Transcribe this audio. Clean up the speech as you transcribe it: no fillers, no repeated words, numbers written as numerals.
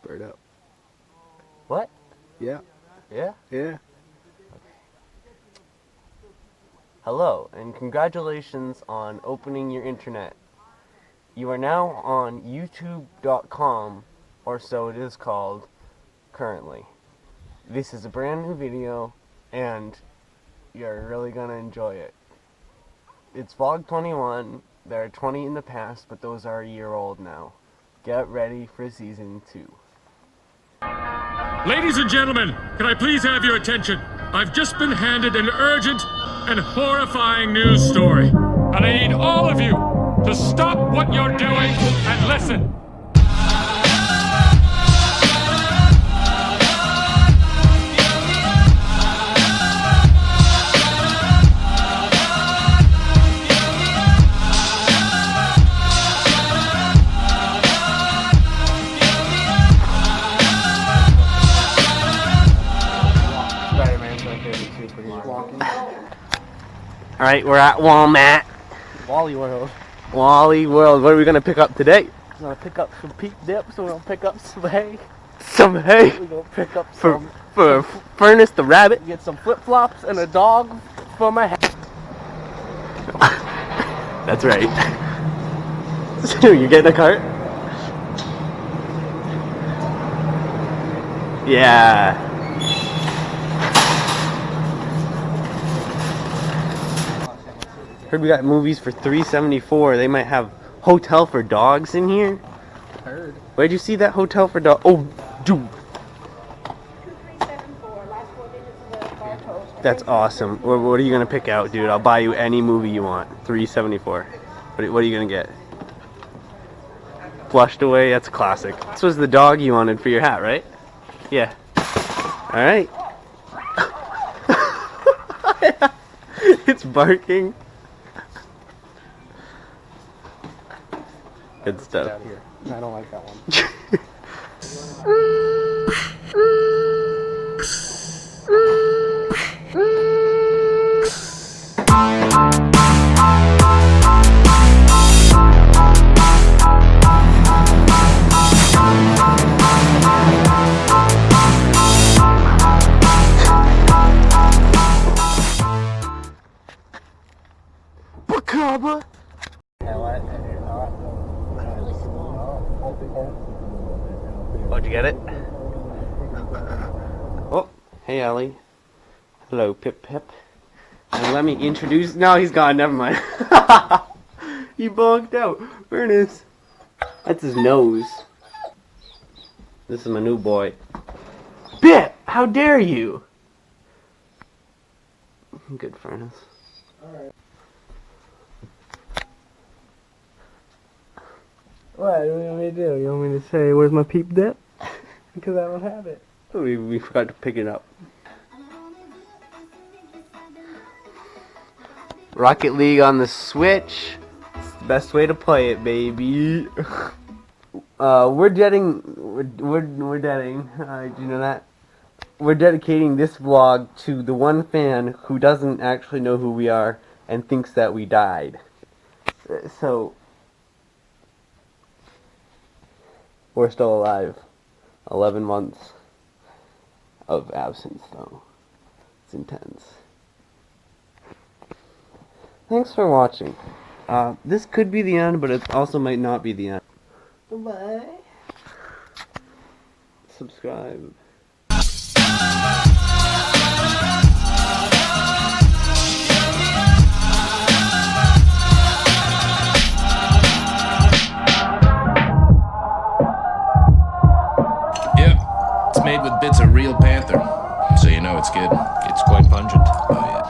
Bird up. What? Yeah. Yeah? Yeah. Hello, and congratulations on opening your internet. You are now on youtube.com, or so it is called currently. This is a brand new video, and you're really gonna enjoy it. It's vlog 21. There are 20 in the past, but those are a year old now. Get ready for season 2. Ladies and gentlemen, can I please have your attention? I've just been handed an urgent and horrifying news story. And I need all of you to stop what you're doing and listen. Alright, we're at Walmart. Wally World. Wally World. What are we gonna pick up today? We're gonna pick up some peak dips. We're gonna pick up some hay. Some hay We're gonna pick up for some. Furnace the rabbit. Get some flip flops and a dog for my head. That's right. So you getting a cart? Yeah. Heard we got movies for $3.74. They might have Hotel for Dogs in here. Heard. Where'd you see that Hotel for Dogs? Oh, dude. 2374, last 4 digits of the barcode. That's awesome. What are you gonna pick out, dude? I'll buy you any movie you want. $3.74. What are you gonna get? Flushed Away. That's a classic. This was the dog you wanted for your hat, right? Yeah. All right. It's barking. Good stuff. Out here. I don't like that one. Bacaba. How'd you get it? Oh, hey Ellie. Hello, Pip Pip. And let me introduce. No, he's gone. Never mind. He bonked out. Ernest. That's his nose. This is my new boy. Bit! How dare you? Good Furnace. Alright. What do you want me to do? You want me to say, where's my peep dip? Because I don't have it. We forgot to pick it up. Rocket League on the Switch. It's the best way to play it, baby. We're dedicating. Do you know that? We're dedicating this vlog to the one fan who doesn't actually know who we are and thinks that we died. So we're still alive. 11 months of absence, though. It's intense. Thanks for watching. This could be the end, but it also might not be the end. Bye. Subscribe. Yep, it's made with bits of real panther, so you know it's good. It's quite pungent. Oh yeah.